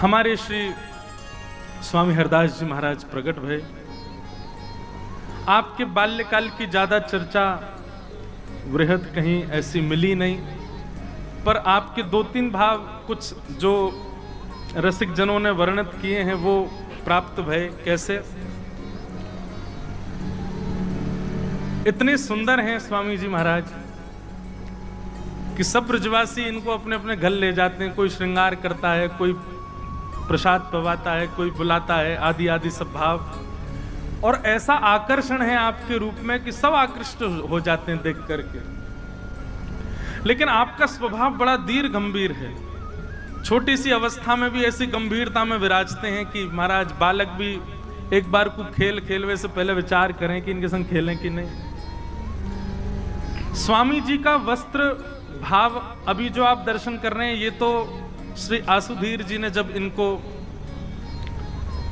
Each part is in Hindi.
हमारे श्री स्वामी हरदास जी महाराज प्रकट भय। आपके बाल्यकाल की ज्यादा चर्चा वृहत कहीं ऐसी मिली नहीं, पर आपके दो तीन भाव कुछ जो रसिक जनों ने वर्णित किए हैं वो प्राप्त भय। कैसे? इतने सुंदर हैं स्वामी जी महाराज कि सब ब्रजवासी इनको अपने अपने घर ले जाते हैं। कोई श्रृंगार करता है, कोई प्रसाद पवाता है, कोई बुलाता है, आदि आदि सब भाव। और ऐसा आकर्षण है आपके रूप में कि सब आकृष्ट हो जाते हैं देख करके। लेकिन आपका स्वभाव बड़ा दीर्घ गंभीर है। छोटी सी अवस्था में भी ऐसी गंभीरता में विराजते हैं कि महाराज बालक भी एक बार को खेल खेलवे से पहले विचार करें कि इनके संग खेलें कि नहीं। स्वामी जी का वस्त्र भाव अभी जो आप दर्शन कर रहे हैं, ये तो श्री आसुधीर जी ने जब इनको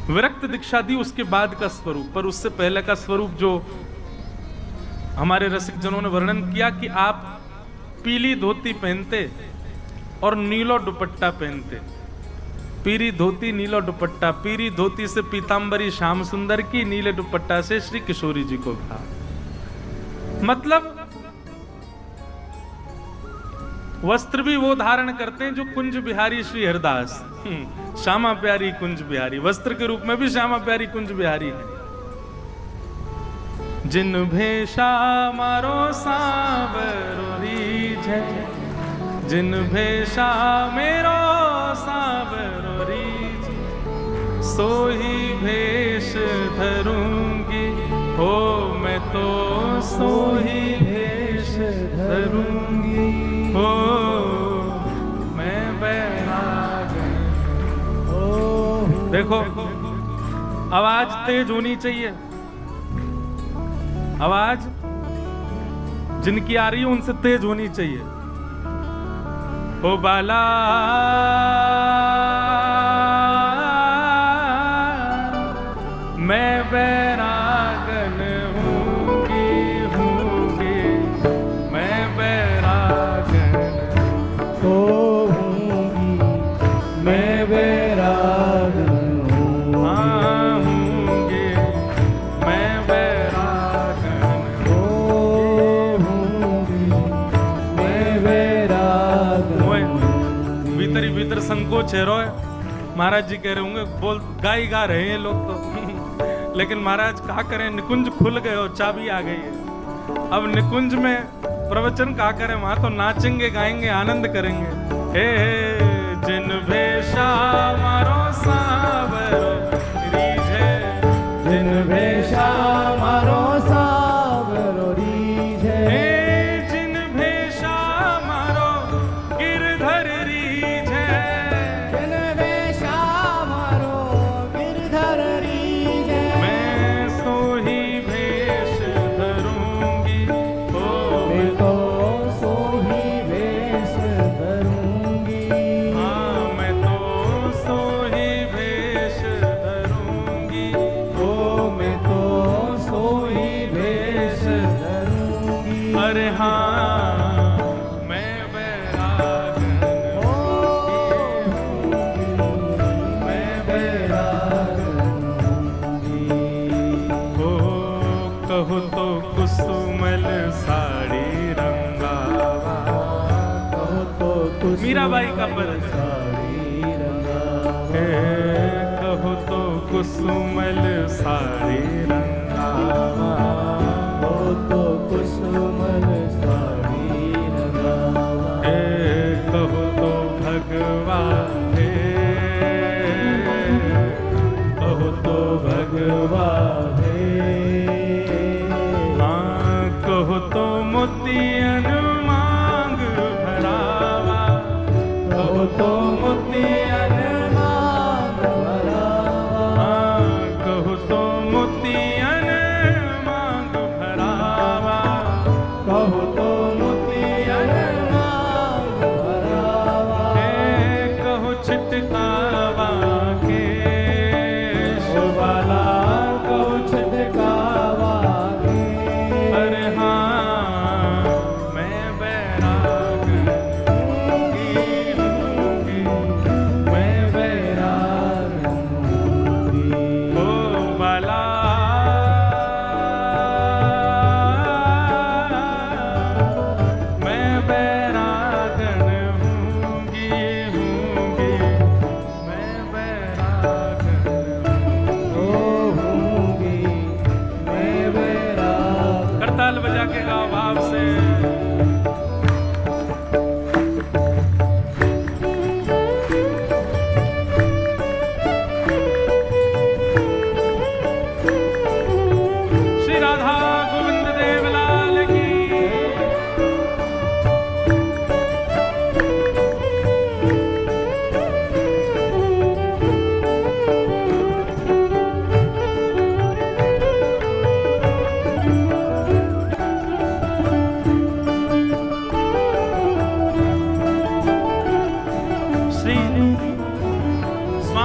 विरक्त दीक्षा दी उसके बाद का स्वरूप, पर उससे पहले का स्वरूप जो हमारे रसिक जनों ने वर्णन किया कि आप पीली धोती पहनते और नीलो दुपट्टा पहनते। पीली धोती नीलो दुपट्टा, पीली धोती से पीतांबरी श्याम सुंदर की, नीले दुपट्टा से श्री किशोरी जी को था। मतलब वस्त्र भी वो धारण करते हैं जो कुंज बिहारी श्री हरदास, श्यामा प्यारी कुंज बिहारी, वस्त्र के रूप में भी श्यामा प्यारी कुंज बिहारी है। जिन भेषा मारो सांवरो रीझे, जिन भेषा मेरो सांवरो रीझे, सोही भेष धरूंगी हो मैं तो सोही भेष धरूंगी हो मैं बैराग। देखो आवाज तेज होनी चाहिए। आवाज जिनकी आ रही है उनसे तेज होनी चाहिए। ओ बाला मैं बैरागन हूँगी हूँगी मैं बैरागन होऊंगी मैं बैरागन हूँगी मैं बैरागन होऊंगी मैं बैरागन। भीतर ही भीतर संकोच है रोए। महाराज जी कह रहे होंगे बोल गाई गा रहे हैं लोग तो लेकिन महाराज कहा करें, निकुंज खुल गए और चाबी आ गई है। अब निकुंज में प्रवचन कहा करें, वहां तो नाचेंगे गाएंगे आनंद करेंगे। हे जिन भेषा मारो सांवरो रीझे, जिन भेषा मारो सांवरो रीझे, जिन भेषा मारो गिरधर रीझे, जिन भेषा मारो गिरधर रीझे, मैं सोही भेष धरूंगी हो मैं तो सोही भेष धरूंगी। हाँ मैं तो सोही भेष धरूंगी ओ मैं तो सोही भेष धरूंगी। अरे हाँ मैं बैरागन मैं बैरागन हो। कहो तो कुसुमल साड़ी रंगावा, कहो तो कुछ मीराबाई का पद। साड़ी रंगावा, कहो तो कुसुमल साड़ी रंगावा, कहो तो कुसुमल साड़ी रंगावा, कहो तो भगवा हे, कहो तो भगवा है, हाँ कहो तो मोतियन मांग भरावा, कहो तो मोतियन मांग भरावा, हाँ कहो तो मोतियन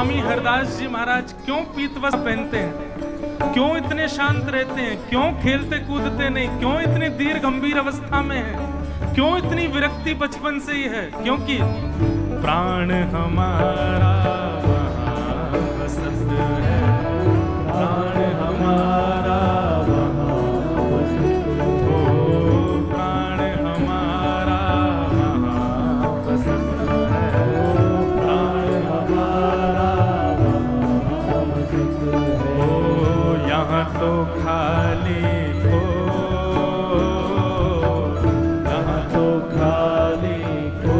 स्वामी हरदास जी महाराज क्यों पीत वस्त्र पहनते हैं, क्यों इतने शांत रहते हैं, क्यों खेलते कूदते नहीं, क्यों इतनी दीर्घ गंभीर अवस्था में है, क्यों इतनी विरक्ति बचपन से ही है? क्योंकि प्राण हमारा वहाँ बसत है, प्राण हमारा वहाँ बसत है, प्राण हमारा वहाँ बसत है, प्राण हमारा वहाँ बसत है। यहाँ तो खाली को, यहाँ तो खाली को,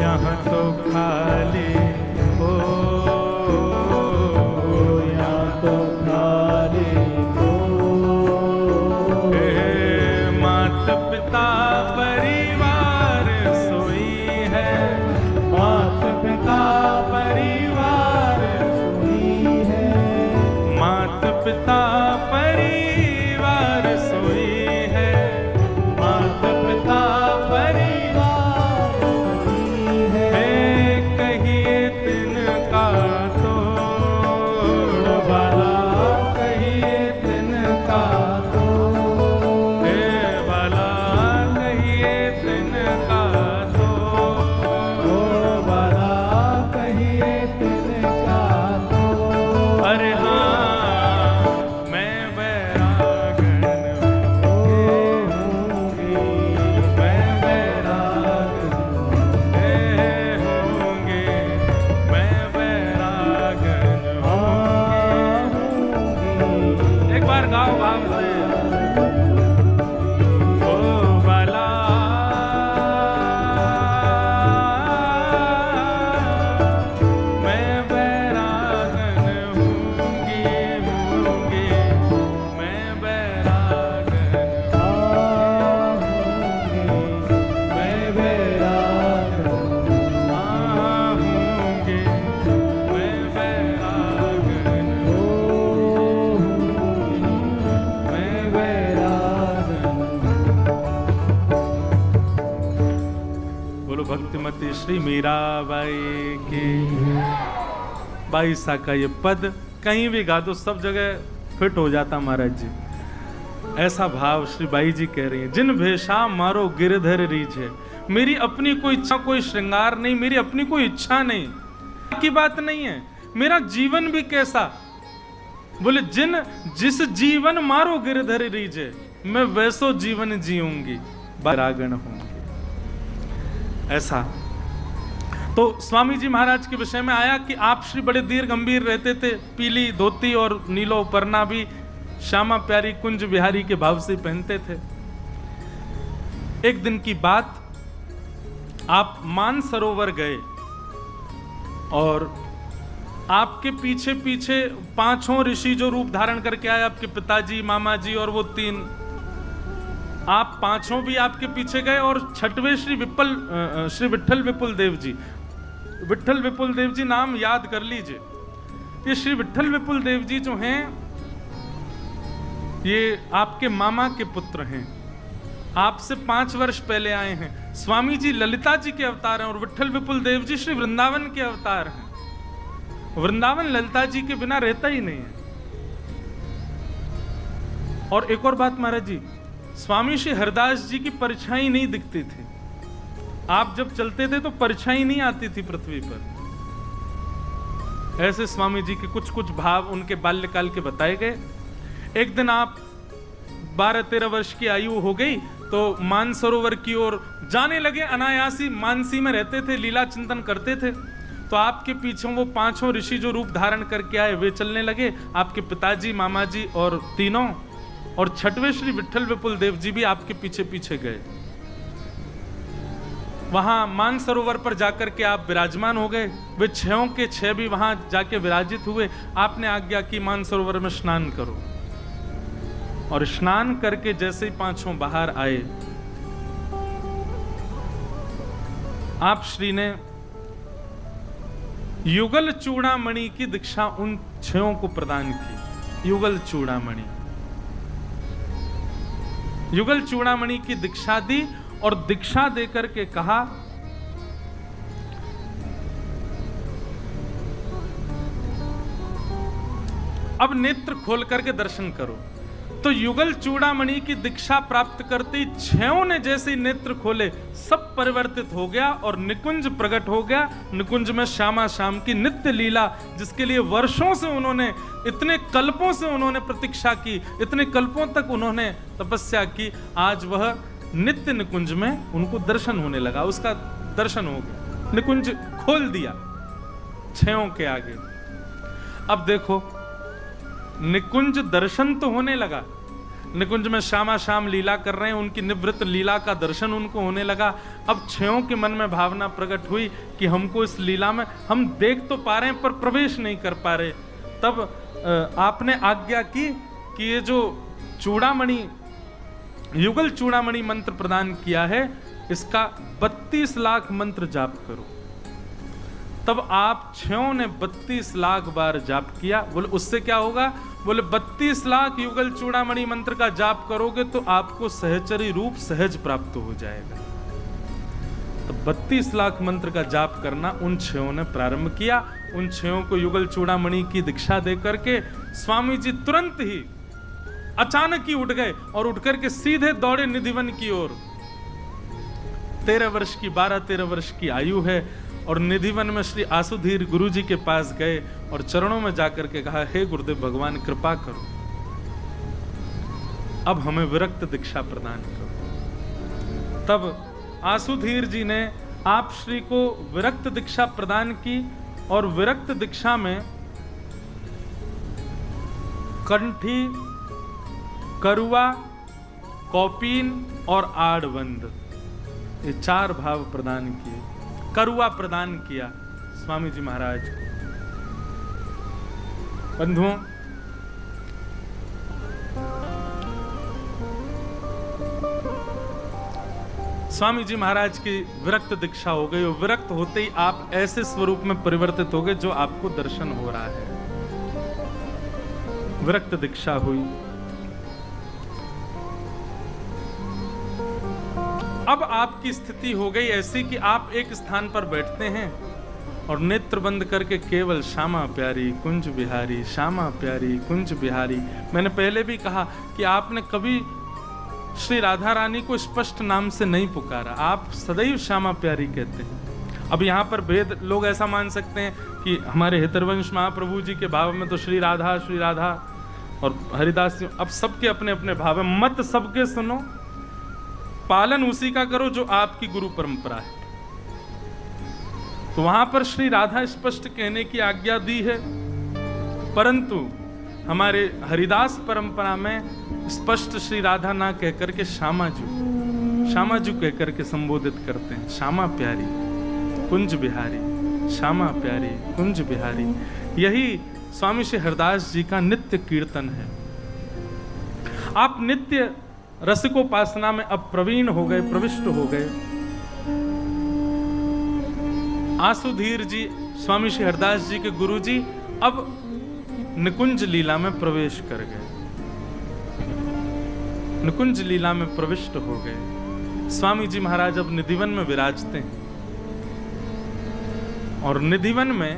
यहाँ तो खाली को, यहाँ तो खाली को। मात पिता परिवार सोई है, मात पिता परिवार सोई है, मात पिता परिवार सोई है, मात पिता परिवार सोई है। कहिए तिनका तोड़ भला कहिए तिनका तो, भला कहिए तिनका तोड़, भला कहिए तिनका तो। अरे हाँ मैं बैरागन होंगे, मैं बैराग होंगे, मैं बैरागन होंगे। एक बार गाओ भाव से। ओ बाला मैं बैरागन होंगी, होंगी, मैं बैरागन होंगे, मैं बैराग होंगे, मैं बैरागन मैं बैराग। बोलो भक्तिमती श्री मीराबाई की। बाईसा का ये पद कहीं भी गा दो सब जगह फिट हो जाता महाराज जी। ऐसा भाव श्री बाई जी कह रही हैं, जिन भेषा मारो गिरधर रीझे, मेरी अपनी कोई इच्छा कोई श्रृंगार नहीं, मेरी अपनी कोई इच्छा नहीं की बात नहीं है, मेरा जीवन भी कैसा। बोले जिस जीवन मारो गिरधर रीझे, मैं वैसो जीवन जीऊंगी, बैरागण होंगी। ऐसा तो स्वामी जी महाराज के विषय में आया कि आप श्री बड़े दीर्घ गंभीर रहते थे, पीली धोती और नीलो परना भी श्यामा प्यारी कुंज बिहारी के भाव से पहनते थे। एक दिन की बात, आप मानसरोवर गए और आपके पीछे पीछे पांचों ऋषि जो रूप धारण करके आए, आपके पिताजी, मामा जी और वो तीन, आप पांचों भी आपके पीछे गए। और छठवें श्री विठ्ठल विपुल देव जी, विठ्ठल विपुल देव जी नाम याद कर लीजिए। ये श्री विठ्ठल विपुल देव जी जो हैं, ये आपके मामा के पुत्र हैं, आपसे 5 वर्ष पहले आए हैं। स्वामी जी ललिता जी के अवतार हैं और विठ्ठल विपुल देव जी श्री वृंदावन के अवतार हैं। वृंदावन ललिता जी के बिना रहता ही नहीं है। और एक और बात महाराज जी, स्वामी श्री हरदास जी की परछाई नहीं दिखती थी। आप जब चलते थे तो परछाई नहीं आती थी पृथ्वी पर। ऐसे स्वामी जी के कुछ कुछ भाव उनके बाल्यकाल के बताए गए। एक दिन आप 12-13 वर्ष की आयु हो गई तो मानसरोवर की ओर जाने लगे। अनायासी मानसी में रहते थे, लीला चिंतन करते थे। तो आपके पीछे वो पांचों ऋषि जो रूप धारण करके आए वे चलने लगे, आपके पिताजी, मामा जी और तीनों, और छठवें श्री विठ्ठल विपुल देव जी भी आपके पीछे पीछे गए। वहां मानसरोवर पर जाकर के आप विराजमान हो गए। वे 6 के 6 भी वहां जाके विराजित हुए। आपने आज्ञा की मानसरोवर में स्नान करो। और स्नान करके जैसे ही पांचों बाहर आए, आप श्री ने युगल चूड़ामणि की दीक्षा उन 6 को प्रदान की। युगल चूड़ामणि, युगल चूड़ामणि की दीक्षा दी और दीक्षा देकर के कहा अब नेत्र खोल करके दर्शन करो। तो युगल चूड़ामणि की दीक्षा प्राप्त करते ही छयों ने जैसे ही नेत्र खोले सब परिवर्तित हो गया और निकुंज प्रकट हो गया। निकुंज में श्यामा श्याम की नित्य लीला, जिसके लिए वर्षों से उन्होंने, इतने कल्पों से उन्होंने प्रतीक्षा की, इतने कल्पों तक उन्होंने तपस्या की, आज वह नित्य निकुंज में उनको दर्शन होने लगा। उसका दर्शन हो गया, निकुंज खोल दिया छयों के आगे। अब देखो, निकुंज दर्शन तो होने लगा, निकुंज में श्यामा श्याम लीला कर रहे हैं, उनकी निवृत्त लीला का दर्शन उनको होने लगा। अब छयों के मन में भावना प्रकट हुई कि हमको इस लीला में, हम देख तो पा रहे हैं पर प्रवेश नहीं कर पा रहे। तब आपने आज्ञा की कि ये जो चूड़ामणि, युगल चूड़ामणि मंत्र प्रदान किया है, इसका 32 लाख मंत्र जाप करो। तब आप छयों ने 32 लाख बार जाप किया। बोले उससे क्या होगा? बोले 32 लाख युगल चूड़ामणि मंत्र का जाप करोगे तो आपको सहचरी रूप सहज प्राप्त हो जाएगा। तो 32 लाख मंत्र का जाप करना उन छयों ने प्रारंभ किया। उन छयों को युगल चूड़ामणि की दीक्षा दे करके स्वामी जी तुरंत ही अचानक ही उठ गए और उठ करके सीधे दौड़े निधिवन की ओर। 13 वर्ष की 12-13 वर्ष की आयु है और निधिवन में श्री आसुधीर गुरु जी के पास गए और चरणों में जाकर के कहा, हे गुरुदेव भगवान कृपा करो, अब हमें विरक्त दीक्षा प्रदान करो। तब आसुधीर जी ने आप श्री को विरक्त दीक्षा प्रदान की और विरक्त दीक्षा में कंठी, करुआ, कौपीन और आड़बंद, ये 4 भाव प्रदान किए। करुआ प्रदान किया स्वामी जी महाराज को। बंधुओं, स्वामी जी महाराज की विरक्त दीक्षा हो गई और विरक्त होते ही आप ऐसे स्वरूप में परिवर्तित हो गए जो आपको दर्शन हो रहा है। विरक्त दीक्षा हुई। अब आपकी स्थिति हो गई ऐसी कि आप एक स्थान पर बैठते हैं और नेत्र बंद करके केवल श्यामा प्यारी कुंज बिहारी, श्यामा प्यारी कुंज बिहारी। मैंने पहले भी कहा कि आपने कभी श्री राधा रानी को स्पष्ट नाम से नहीं पुकारा, आप सदैव श्यामा प्यारी कहते हैं। अब यहाँ पर भेद, लोग ऐसा मान सकते हैं कि हमारे हितरवंश महाप्रभु जी के भाव में तो श्री राधा और हरिदास जी, अब सबके अपने अपने भाव है। मत सबके सुनो, पालन उसी का करो जो आपकी गुरु परंपरा है। तो वहां पर श्री राधा स्पष्ट कहने की आज्ञा दी है, परंतु हमारे हरिदास परंपरा में स्पष्ट श्री राधा ना कहकर के श्यामाजू कहकर के संबोधित करते हैं। श्यामा प्यारी कुंज बिहारी, श्यामा प्यारी कुंज बिहारी। यही स्वामी श्री हरदास जी का नित्य कीर्तन है। आप नित्य रसिकोपासना में अब प्रवीण हो गए, प्रविष्ट हो गए। आसुधीर जी, स्वामी श्री हरदास जी के गुरु जी, अब निकुंज लीला में प्रवेश कर गए, निकुंज लीला में प्रविष्ट हो गए। स्वामी जी महाराज अब निधिवन में विराजते हैं और निधिवन में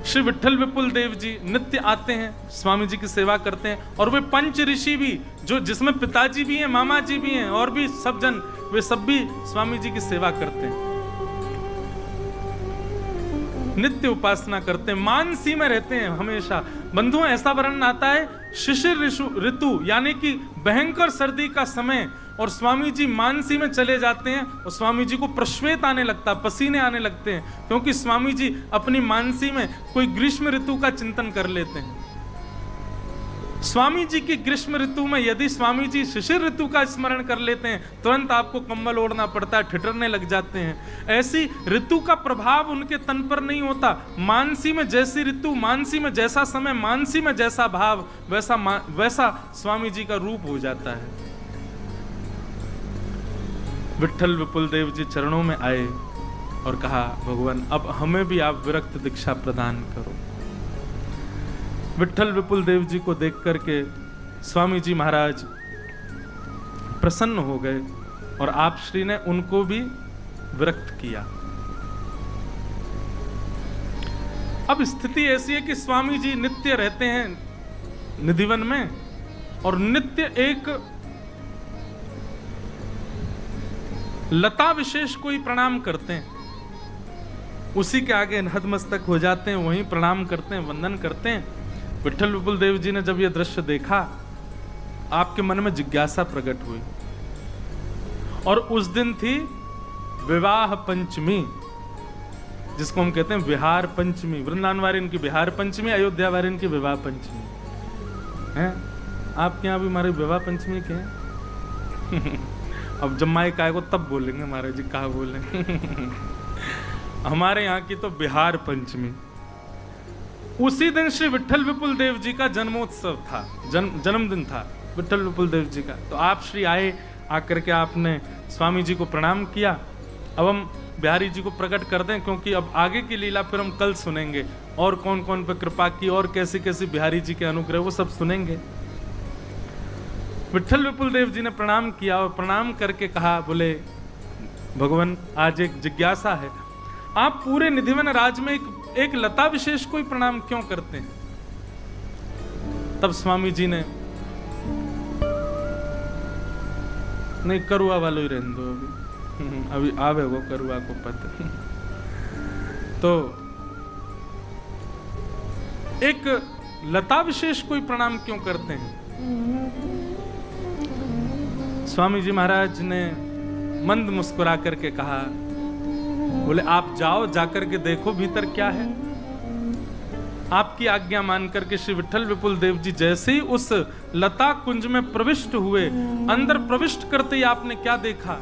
श्री विठल विपुल देव जी नित्य आते हैं, स्वामी जी की सेवा करते हैं। और वे पंच ऋषि भी, जो जिसमें पिताजी भी हैं, मामा जी भी हैं और भी सब जन, वे सब भी स्वामी जी की सेवा करते हैं, नित्य उपासना करते हैं, मानसी में रहते हैं हमेशा। बंधुओं, ऐसा वर्णन आता है शिशिर ऋतु यानी कि भयंकर सर्दी का समय, और स्वामी जी मानसी में चले जाते हैं और स्वामी जी को प्रश्वेत आने लगता, पसीने आने लगते हैं, क्योंकि स्वामी जी अपनी मानसी में कोई ग्रीष्म ऋतु का चिंतन कर लेते हैं। स्वामी जी की ग्रीष्म ऋतु में यदि स्वामी जी शिशिर ऋतु का स्मरण कर लेते हैं, तुरंत आपको कंबल ओढ़ना पड़ता है, ठिठुरने लग जाते हैं। ऐसी ऋतु का प्रभाव उनके तन पर नहीं होता। मानसी में जैसी ऋतु, मानसी में जैसा समय, मानसी में जैसा भाव, वैसा स्वामी जी का रूप हो जाता है। विठल विपुल देव जी चरणों में आए और कहा, भगवान अब हमें भी आप विरक्त दीक्षा प्रदान करो। विठल विपुल देव जी को देख करके स्वामी जी महाराज प्रसन्न हो गए और आप श्री ने उनको भी विरक्त किया। अब स्थिति ऐसी है कि स्वामी जी नित्य रहते हैं निधिवन में, और नित्य एक लता विशेष को ही प्रणाम करते हैं, उसी के आगे नतमस्तक हो जाते हैं, वहीं प्रणाम करते हैं, वंदन करते हैं। विट्ठल विपुल देव जी ने जब यह दृश्य देखा, आपके मन में जिज्ञासा प्रकट हुई, और उस दिन थी विवाह पंचमी, जिसको हम कहते हैं विहार पंचमी। वृंदावन वाले इनकी विहार पंचमी, अयोध्या वाले इनकी विवाह पंचमी है। आपके यहाँ भी हमारे विवाह पंचमी के हैं? अब जब माइक आएगा तब बोलेंगे महाराज जी, कहा बोले। हमारे यहाँ की तो बिहार पंचमी। उसी दिन श्री विट्ठल विपुल देव जी का जन्मोत्सव था, जन्मदिन था विट्ठल विपुल देव जी का। तो आप श्री आए, आकर के आपने स्वामी जी को प्रणाम किया। अब हम बिहारी जी को प्रकट कर दें, क्योंकि अब आगे की लीला फिर हम कल सुनेंगे, और कौन कौन पर कृपा की और कैसी कैसी बिहारी जी के अनुग्रह, वो सब सुनेंगे। विट्ठल विपुल देव जी ने प्रणाम किया, और प्रणाम करके कहा, बोले भगवान आज एक जिज्ञासा है, आप पूरे निधिवन राज में एक लता विशेष को ही प्रणाम क्यों करते हैं? तब स्वामी जी ने, नहीं करुआ वालों ही रहने दो, अभी आवे वो करुआ को पता। तो एक लता विशेष को ही प्रणाम क्यों करते हैं? स्वामी जी महाराज ने मंद मुस्कुरा करके कहा, बोले आप जाओ, जाकर के देखो भीतर क्या है। आपकी आज्ञा मान करके श्री विट्ठल विपुल देव जी जैसे ही उस लता कुंज में प्रविष्ट हुए, अंदर प्रविष्ट करते ही आपने क्या देखा?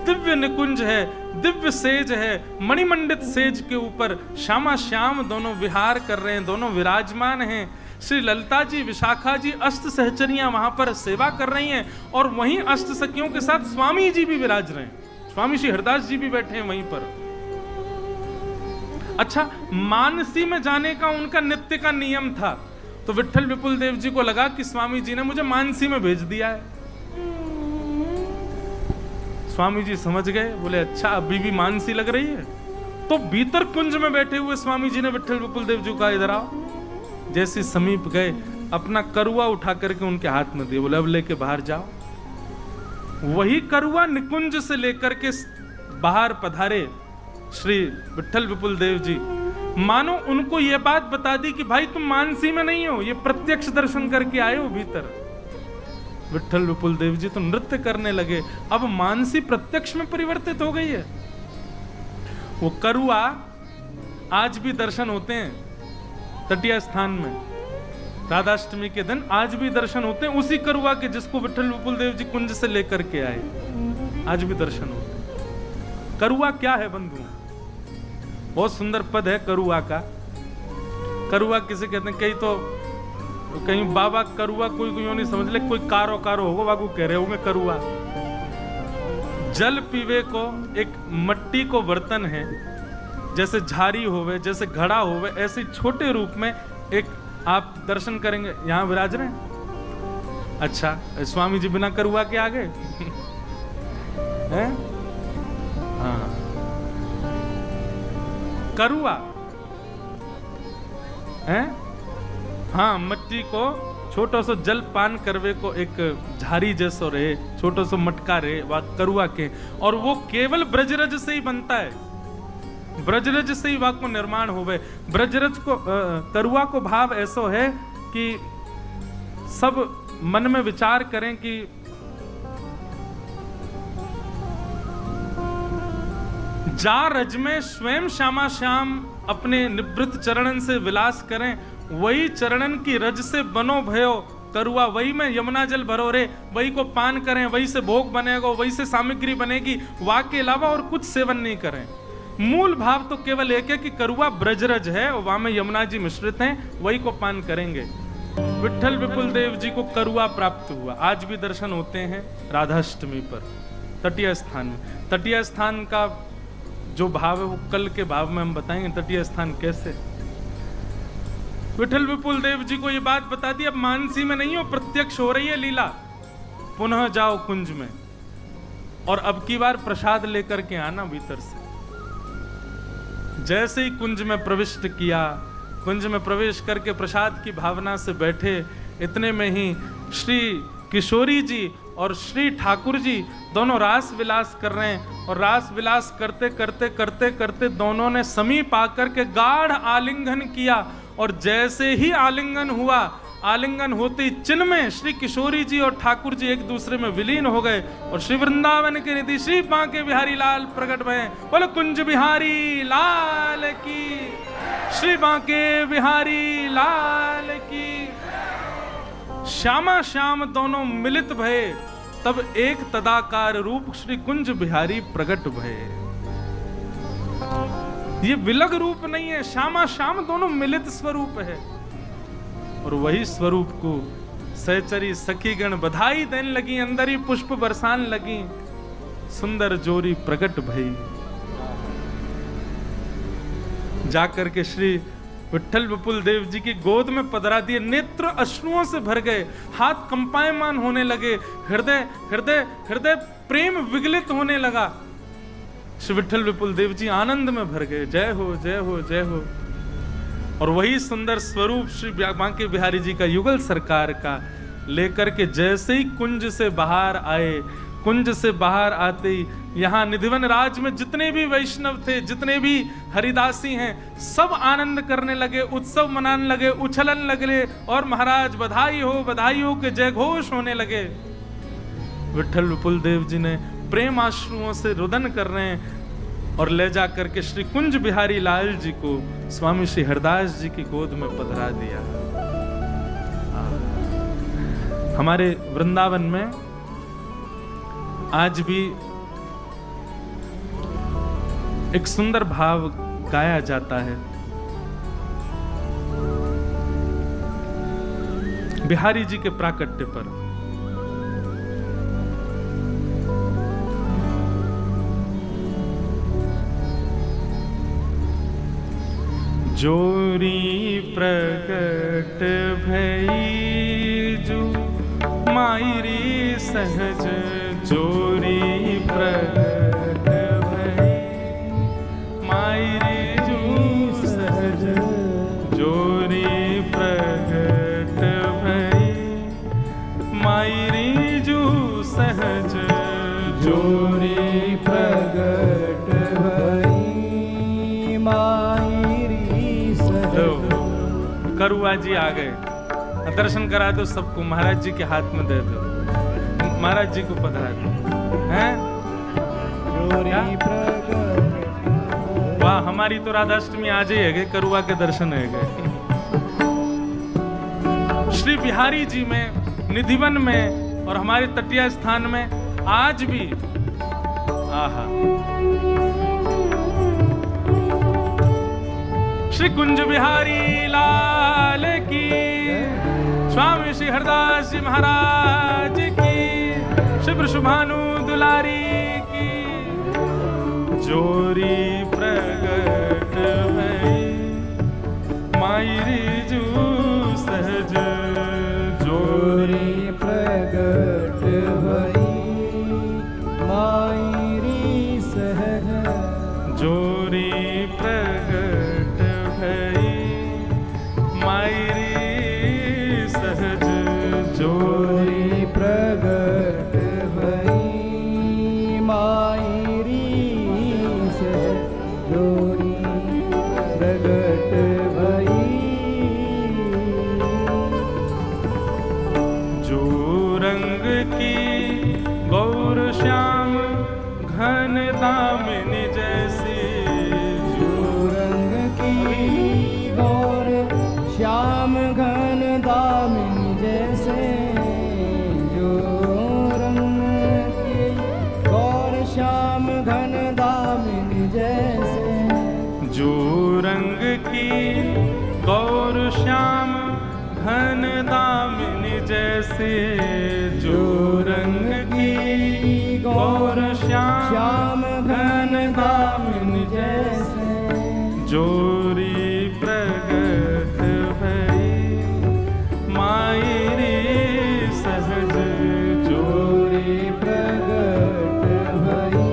दिव्य निकुंज है, दिव्य सेज है, मणिमंडित सेज के ऊपर श्यामा श्याम दोनों विहार कर रहे हैं, दोनों विराजमान हैं। श्री ललिता जी, विशाखा जी, अष्ट सहचरियां वहां पर सेवा कर रही हैं, और वहीं अष्ट सखियों के साथ स्वामी जी भी विराज रहे हैं, स्वामी श्री हरदास जी भी बैठे हैं वहीं पर। अच्छा, मानसी में जाने का उनका नित्य का नियम था, तो विट्ठल विपुल देव जी को लगा कि स्वामी जी ने मुझे मानसी में भेज दिया है। स्वामी जी समझ गए, बोले अच्छा अभी भी मानसी लग रही है। तो भीतर कुंज में बैठे हुए स्वामी जी ने विट्ठल विपुल देव जी का, इधर आओ। जैसे समीप गए, अपना करुआ उठा करके उनके हाथ में दिए, बोले अब लेके बाहर जाओ। वही करुआ निकुंज से लेकर के बाहर पधारे श्री विट्ठल विपुल देव जी। मानो उनको यह बात बता दी कि भाई तुम मानसी में नहीं हो, ये प्रत्यक्ष दर्शन करके आए हो भीतर। विट्ठल विपुल देव जी तो नृत्य करने लगे, अब मानसी प्रत्यक्ष में परिवर्तित हो गई है। वो करुआ आज भी दर्शन होते हैं तटीय स्थान में, राधाष्टमी के दिन आज भी दर्शन होते हैं उसी करुआ के, जिसको विट्ठल विपुल देव जी कुंज से लेकर के आए, आज भी दर्शन होते हैं। करुआ क्या है बंधु? बहुत सुंदर पद है करुआ का। करुआ किसे कहते हैं? कहीं बाबा करुआ कोई नहीं समझ ले, कोई कारो कारो होगा, बाबू कह रहे होंगे करुआ। जल पीवे को एक मट्टी को बर्तन है, जैसे झारी होवे, जैसे घड़ा होवे, ऐसे छोटे रूप में एक आप दर्शन करेंगे, यहां विराज रहे हैं। अच्छा, स्वामी जी बिना करुआ के आ गए हैं? हाँ, करुआ है, हाँ, मट्टी को छोटा सा जल पान करवे को एक झारी जैसो रहे, छोटा सा मटका रहे, वह करुआ के, और वो केवल ब्रजरज से ही बनता है, ब्रजरज से ही वाक को निर्माण होवे। ब्रजरज को करुआ को भाव ऐसो है कि सब मन में विचार करें कि जा रज में स्वयं श्यामा श्याम अपने निवृत्त चरणन से विलास करें, वही चरणन की रज से बनो भयो करुआ, वही में यमुना जल भरो रे, वही को पान करें, वही से भोग बनेगा, वही से सामग्री बनेगी, वा के अलावा और कुछ सेवन नहीं करें। मूल भाव तो केवल एक है कि करुआ ब्रजरज है और वहां में यमुना जी मिश्रित हैं, वही को पान करेंगे। विट्ठल विपुल देव जी को करुआ प्राप्त हुआ, आज भी दर्शन होते हैं राधाष्टमी पर तटीय स्थान में। तटीय स्थान का जो भाव है वो कल के भाव में हम बताएंगे, तटीय स्थान कैसे। विट्ठल विपुल देव जी को ये बात बता दी, अब मानसी में नहीं हो, प्रत्यक्ष हो रही है लीला, पुनः जाओ कुंज में, और अब की बार प्रसाद लेकर के आना भीतर से। जैसे ही कुंज में प्रविष्ट किया, कुंज में प्रवेश करके प्रसाद की भावना से बैठे। इतने में ही श्री किशोरी जी और श्री ठाकुर जी दोनों रास विलास कर रहे हैं, और रास विलास करते करते करते करते दोनों ने समीप आकर के गाढ़ आलिंगन किया। और जैसे ही आलिंगन हुआ, आलिंगन होते ही चिन्ह में श्री किशोरी जी और ठाकुर जी एक दूसरे में विलीन हो गए, और श्री वृंदावन के निधि श्री बांके बिहारी लाल प्रकट भये। बोलो कुंज बिहारी लाल की, श्री बांके बिहारी लाल की। श्यामा श्याम दोनों मिलित भये, तब एक तदाकार रूप श्री कुंज बिहारी प्रकट भये। ये विलग रूप नहीं है, श्यामा श्याम दोनों मिलित स्वरूप है। और वही स्वरूप को सहचरी सखीगण बधाई देने लगी, अंदर ही पुष्प बरसान लगी, सुंदर जोरी प्रकट भई। जाकर के श्री विठ्ठल विपुल देव जी की गोद में पधरा दिए, नेत्र अश्रुओं से भर गए, हाथ कंपायमान होने लगे, हृदय हृदय हृदय प्रेम विगलित होने लगा। श्री विठ्ठल विपुल देव जी आनंद में भर गए, जय हो जय हो जय हो। और वही सुंदर स्वरूप श्री बांके बिहारी जी का युगल सरकार का लेकर के जैसे ही कुंज से बाहर आए, कुंज से बाहर आते ही यहाँ निधिवन राज में जितने भी वैष्णव थे, जितने भी हरिदासी हैं, सब आनंद करने लगे, उत्सव मनाने लगे, उछलन लगे, और महाराज बधाई हो के जय घोष होने लगे। विठ्ठल विपुल देव जी ने प्रेम आश्रुओं से रुदन कर रहे हैं, और ले जा करके श्री कुंज बिहारी लाल जी को स्वामी श्री हरदास जी की गोद में पधरा दिया। हमारे वृंदावन में आज भी एक सुंदर भाव गाया जाता है। बिहारी जी के प्राकट्य पर जोरी प्रकट भई जो मायरी सहज, जोरी प्रकट भई मायरी जो सहज, जोरी प्रकट भई मायरी जो सहज, जोरी प्रगट भई मायरी सहज। करुआ जी आ गए, दर्शन करा दो सबको, महाराज जी के हाथ में दे दो, महाराज जी को पधरा दो, हैं? वाह, हमारी तो राधाष्टमी आज ही है, करुआ के दर्शन है गए। श्री बिहारी जी में, निधिवन में और हमारे तटीय स्थान में आज भी आहा श्री कुंज बिहारी लाल की, स्वामी श्री हरदास जी महाराज की, शिव शुभानु दुलारी की। जोरी प्रगट भई मायरी जू सहज, जोरी प्रगट भई मायरी सहज, जोरी प्रगट भई मायरी सहज, जोरी प्रगट भई मायरी सहज, जोरी प्रगट भई। जो रंग की गौर श्याम घन दामिनी जैसी, जो रंग की गौर श्याम घन दामिनी जैसे, जो रंग की गौर श्याम घन दामिनी जैसे, जो रंग की गौर श्याम घन दामिनी जैसे, जो रंग की गौर श्याम घन दामिनी जैसे, जोरी प्रगट भई मायरी सहज, जोरी प्रगट भई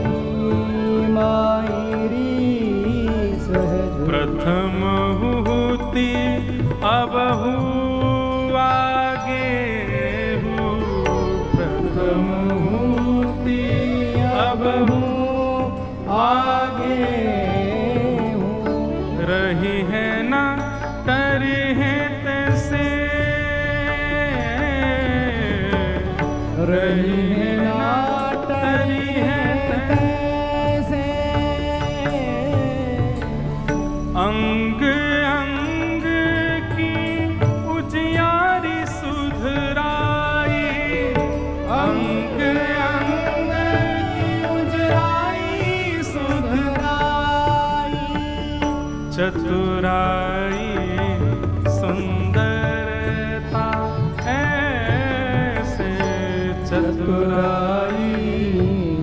मायरी सहज, प्रथम हुती अब आगे हूँ, प्रथम हुती अब आगे हूँ। रही है ना टरी है तैसे, रही है ना टरी है तैसे। अंग अंग की उजियारी सुधराई, अंग अंग की उजराई सुधराई। चतुराई सुंदरता ऐसे, चतुराई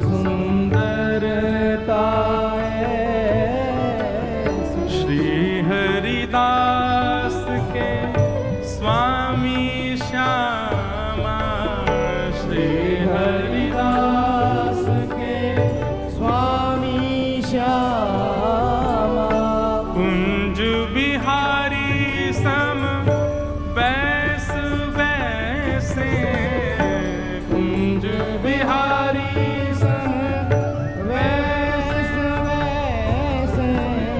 सुंदरता ऐसी। श्री हरिदास के स्वामी श्यामा, श्री हरिदास के स्वामी श्यामा। कुंज बिहारी सम बैस वैसे, कुंज बिहारी सम वैस वैसे।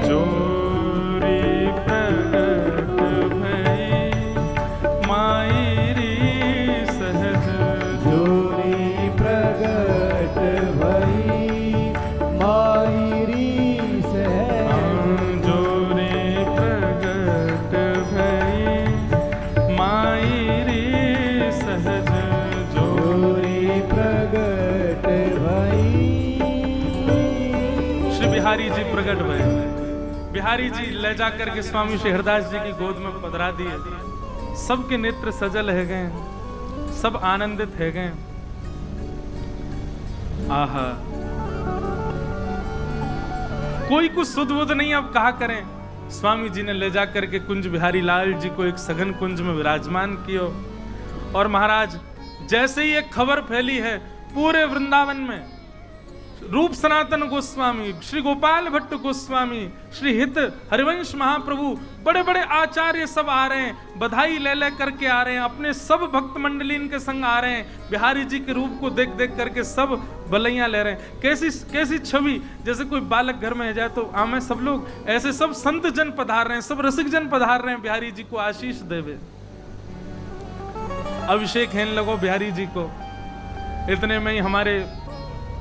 जोरी प्रगट भई मायरी सहज, जोरी प्रगट भई मायरी सहज। जोरी प्रगट भई मायरी सहज, जोरी जोरी प्रगट भई। श्री बिहारी जी प्रकट भए। बिहारी जी ले जाकर के स्वामी श्री हरदास जी की गोद में पधरा दिए। सबके नेत्र सजल है गए, सब आनंदित है गए। आहा, कोई कुछ सुध बुध नहीं, अब कहा करें। स्वामी जी ने ले जाकर के कुंज बिहारी लाल जी को एक सघन कुंज में विराजमान किया। और महाराज, जैसे ही एक खबर फैली है पूरे वृंदावन में, रूप सनातन गोस्वामी, श्री गोपाल भट्ट गोस्वामी, श्री हित हरिवंश महाप्रभु, बड़े बड़े आचार्य सब आ रहे हैं, बधाई ले ले करके आ रहे हैं, अपने सब भक्त मंडली इनके संग आ रहे हैं। बिहारी जी के रूप को देख देख करके सब बलैया ले रहे हैं। कैसी छवि, जैसे कोई बालक घर में जाए तो आमे सब लोग, ऐसे सब संत जन पधार रहे हैं, सब रसिक जन पधार रहे हैं बिहारी जी को आशीष देवे। अभिषेक है लगो बिहारी जी को। इतने में ही हमारे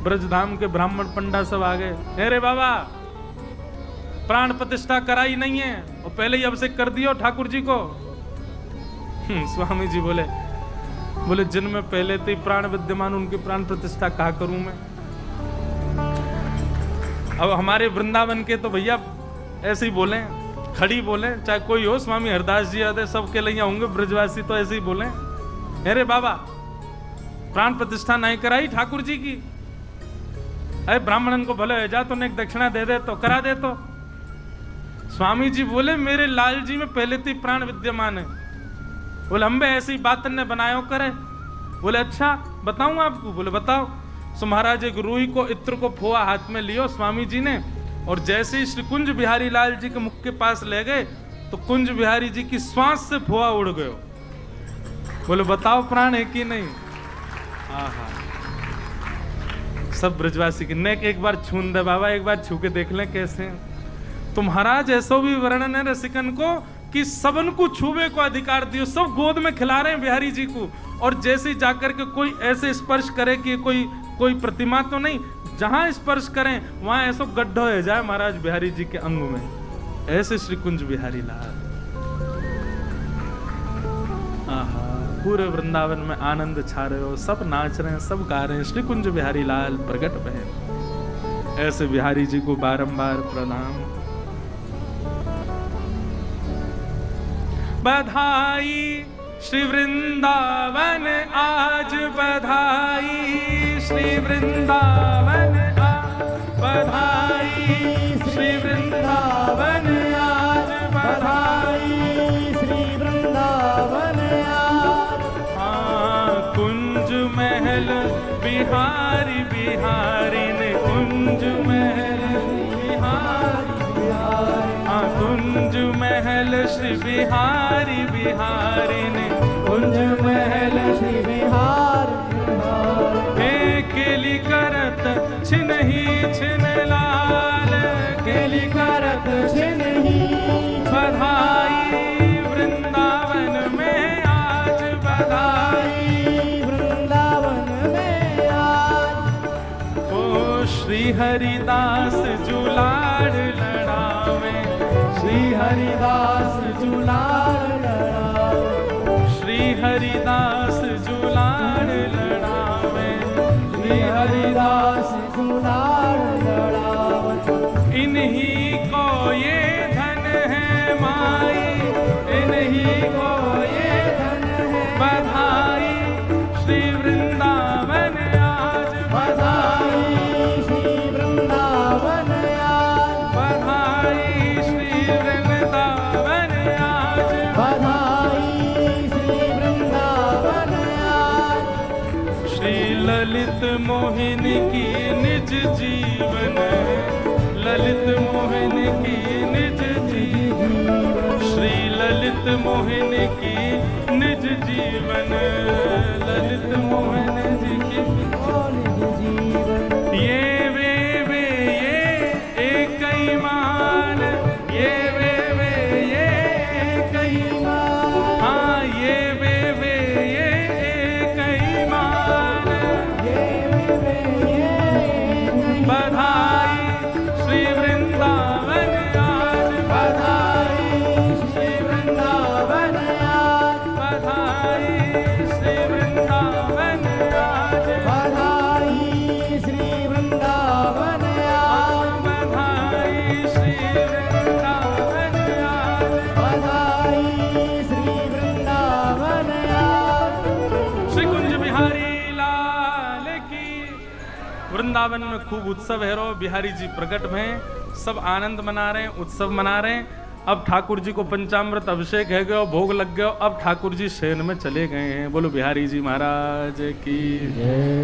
ब्रजधाम के ब्राह्मण पंडा सब आ गए। अरे बाबा, प्राण प्रतिष्ठा कराई नहीं है और पहले ही अभिषेक कर दियो ठाकुर जी को। स्वामी जी बोले जिनमें पहले से ही प्राण विद्यमान, उनकी प्राण प्रतिष्ठा कहा करूं मैं। अब हमारे वृंदावन के तो भैया ऐसे ही बोले, खड़ी बोले, चाहे कोई हो, स्वामी हरदास जी आदे सबके लिए होंगे, ब्रजवासी तो ऐसे ही बोले। अरे बाबा, प्राण प्रतिष्ठा नहीं कराई ठाकुर जी की। अरे ब्राह्मणन को भले जा तो ने दक्षिणा दे दे तो करा दे तो। स्वामी जी बोले मेरे लाल जी में पहले से प्राण विद्यमान है। बोले हम भी ऐसी बात ने बनायो करे। बोले अच्छा बताऊं आपको। बोले बताओ। सो महाराज एक रूई को, इत्र को फोआ हाथ में लियो स्वामी जी ने, और जैसे ही श्री कुंज बिहारी लाल जी के मुख के पास ले गए तो कुंज बिहारी जी की श्वास से फोआ उड़ गयो। बोले बताओ प्राण है कि नहीं। आहा, सब ब्रजवासी की नेक एक बार छून दे बाबा, एक बार छू के देख लें कैसे। तो महाराज ऐसा भी वर्णन है रसिकन को कि सबन को छूबे को अधिकार दियो, सब गोद में खिला रहे हैं बिहारी जी को। और जैसे ही जाकर के कोई ऐसे स्पर्श करे कि कोई प्रतिमा तो नहीं, जहां स्पर्श करें वहां ऐसा गड्ढा हो जाए महाराज बिहारी जी के अंग में। ऐसे श्री कुंज बिहारी लाल। आहा, पूरे वृंदावन में आनंद छा रहे हो, सब नाच रहे हैं, सब गा रहे हैं, श्री कुंज बिहारी लाल प्रकट भये। ऐसे बिहारी जी को बारंबार प्रणाम। बधाई श्री वृंदावन आज बधाई, श्री वृंदावन आज बधाई, श्री वृंदावन आज बधाई, श्री वृंदावन आज। हाँ, कुंज महल बिहारी बिहारी ने, कुंज महल बिहारी बिहारी, हाँ कुंज कुंज महल श्री बिहारी बिहारी ने कुंज महल श्री बिहार बिहार हे केली करत छिनहि छिन लाल केली करत छिनहि बधाई वृंदावन में आज बधाई वृंदावन में आज ओ श्री हरिदास जुलाड़ लड़ावे श्री हरिदास जुलाल लड़ावे श्री हरिदास जुलाड़ लड़ावे श्री हरिदास जुलाल लड़ावे इन्हीं को ये धन है माई इन्हीं को ये धन है बधाई श्री वृंदावन आज बधाई श्री वृंदावन आज बधाई श्री वृंदावन आज बधाई श्री वृंदावन आज श्री ललित मोहिन की निज जीवन ललित मोहन की निज जीवन श्री ललित मोहन की निज जीवन ललित मोहन जी की ये ये एक ही मान ये एक ही मान हाँ ये एक ही मान बधाई श्री वृंदावन आज बधाई श्री वृंदावन आज बधाई श्री वृंदावन आज बधाई श्री वृंदावन आज बधाई श्री वृंदावन आज बधाई श्री वृंदावन आज श्री कुंज बिहारी लाल की वृंदावन में खूब उत्सव है रो बिहारी जी प्रकट हैं सब आनंद मना रहे हैं उत्सव मना रहे हैं अब ठाकुर जी को पंचामृत अभिषेक है गयो भोग लग गयो अब ठाकुर जी शयन में चले गए हैं बोलो बिहारी जी महाराज की